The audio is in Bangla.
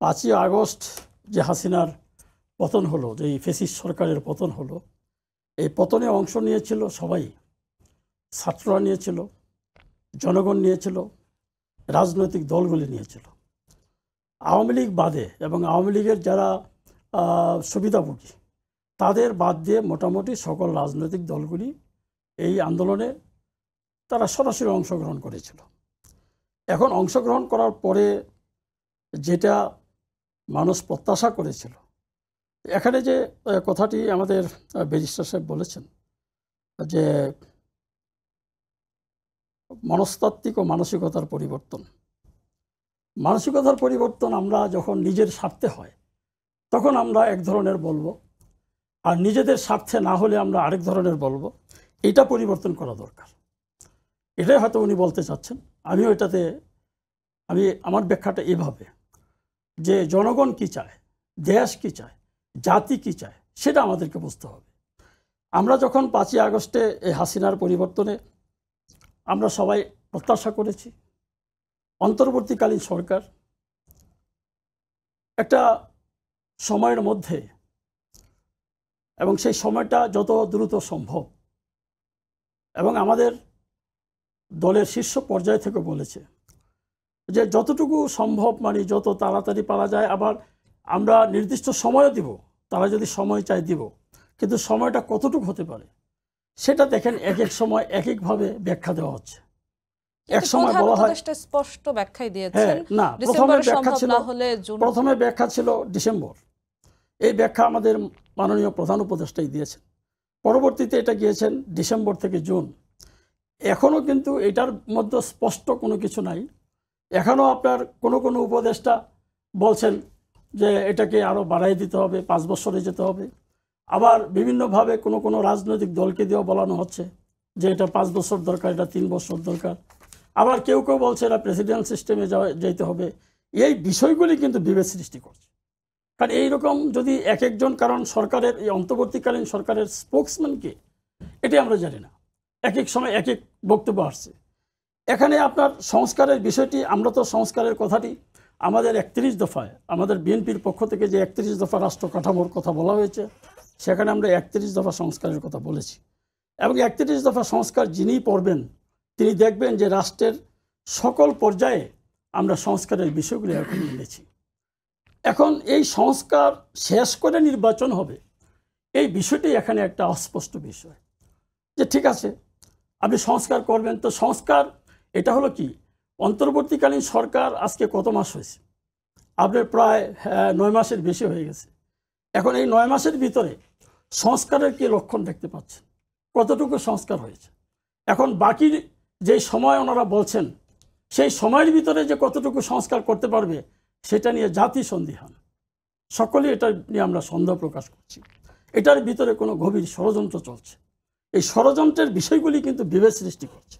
5ই আগস্ট যে হাসিনার পতন হলো, যে এই ফ্যাসিস্ট সরকারের পতন হলো, এই পতনে অংশ নিয়েছিল সবাই। ছাত্ররা নিয়েছিল, জনগণ নিয়েছিল, রাজনৈতিক দলগুলি নিয়েছিল। আওয়ামী লীগ বাদে এবং আওয়ামী লীগের যারা সুবিধাভোগী তাদের বাদ দিয়ে মোটামুটি সকল রাজনৈতিক দলগুলি এই আন্দোলনে তারা সরাসরি অংশগ্রহণ করেছিল। এখন অংশগ্রহণ করার পরে যেটা মানুষ প্রত্যাশা করেছিল, এখানে যে কথাটি আমাদের ব্যারিস্টার সাহেব বলেছেন যে মনস্তাত্ত্বিক ও মানসিকতার পরিবর্তন, মানসিকতার পরিবর্তন আমরা যখন নিজের স্বার্থে হয় তখন আমরা এক ধরনের বলবো, আর নিজেদের স্বার্থে না হলে আমরা আরেক ধরনের বলবো। এটা পরিবর্তন করা দরকার, এটাই হয়তো উনি বলতে চাচ্ছেন। আমিও এটাতে আমার ব্যাখ্যাটা এভাবে যে জনগণ কি চায়, দেশ কি চায়, জাতি কি চায়, সেটা আমাদেরকে বুঝতে হবে। আমরা যখন 5ই আগস্টে এই হাসিনার পরিবর্তনে আমরা সবাই প্রত্যাশা করেছি, অন্তর্বর্তীকালীন সরকার একটা সময়ের মধ্যে, এবং সেই সময়টা যত দ্রুত সম্ভব, এবং আমাদের দলের শীর্ষ পর্যায় থেকে বলেছে যে যতটুকু সম্ভব মানে যত তাড়াতাড়ি পারা যায়, আবার আমরা নির্দিষ্ট সময়ও দিব, তারা যদি সময় চায় দিব, কিন্তু সময়টা কতটুকু হতে পারে সেটা দেখেন এক এক সময় এক একভাবে ব্যাখ্যা দেওয়া হচ্ছে। এক সময় বলা হয় স্পষ্ট ব্যাখ্যাই দিয়েছেন, না, প্রথমে ব্যাখ্যা ছিল ডিসেম্বর, এই ব্যাখ্যা আমাদের মাননীয় প্রধান উপদেষ্টাই দিয়েছেন। পরবর্তীতে এটা গিয়েছেন ডিসেম্বর থেকে জুন। এখনও কিন্তু এটার মধ্যে স্পষ্ট কোনো কিছু নাই। এখনও আপনার কোনো উপদেষ্টা বলছেন যে এটাকে আরও বাড়াই দিতে হবে, 5 বছরে যেতে হবে। আবার বিভিন্নভাবে কোনো রাজনৈতিক দলকে দিয়েও বলানো হচ্ছে যে এটা 5 বছর দরকার, এটা 3 বছর দরকার। আবার কেউ বলছে এটা প্রেসিডেন্ট সিস্টেমে যেতে হবে। এই বিষয়গুলি কিন্তু বিভেদ সৃষ্টি করছে। কারণ এইরকম যদি এক একজন, কারণ সরকারের এই অন্তর্বর্তীকালীন সরকারের স্পোক্সম্যানকে এটি আমরা জানি না, এক এক সময় এক এক বক্তব্য আসছে। এখানে আপনার সংস্কারের বিষয়টি, আমরা তো সংস্কারের কথাটি আমাদের 31 দফায়, আমাদের বিএনপির পক্ষ থেকে যে 31 দফা রাষ্ট্র কাঠামোর কথা বলা হয়েছে, সেখানে আমরা 31 দফা সংস্কারের কথা বলেছি। এবং 31 দফা সংস্কার যিনি পড়বেন তিনি দেখবেন যে রাষ্ট্রের সকল পর্যায়ে আমরা সংস্কারের বিষয়গুলি এখন এনেছি। এখন এই সংস্কার শেষ করে নির্বাচন হবে, এই বিষয়টি এখানে একটা অস্পষ্ট বিষয়। যে ঠিক আছে আপনি সংস্কার করবেন, তো সংস্কার এটা হলো কি, অন্তর্বর্তীকালীন সরকার আজকে কত মাস হয়েছে, আপনার প্রায় 9 মাসের বেশি হয়ে গেছে। এখন এই 9 মাসের ভিতরে সংস্কারের কি লক্ষণ দেখতে পাচ্ছেন, কতটুকু সংস্কার হয়েছে? এখন বাকি যে সময় ওনারা বলছেন, সেই সময়ের ভিতরে যে কতটুকু সংস্কার করতে পারবে সেটা নিয়ে জাতি সন্দিহান। সকলেই এটা নিয়ে আমরা সন্দেহ প্রকাশ করছি। এটার ভিতরে কোনো গভীর ষড়যন্ত্র চলছে। এই ষড়যন্ত্রের বিষয়গুলি কিন্তু বিভেদ সৃষ্টি করছে।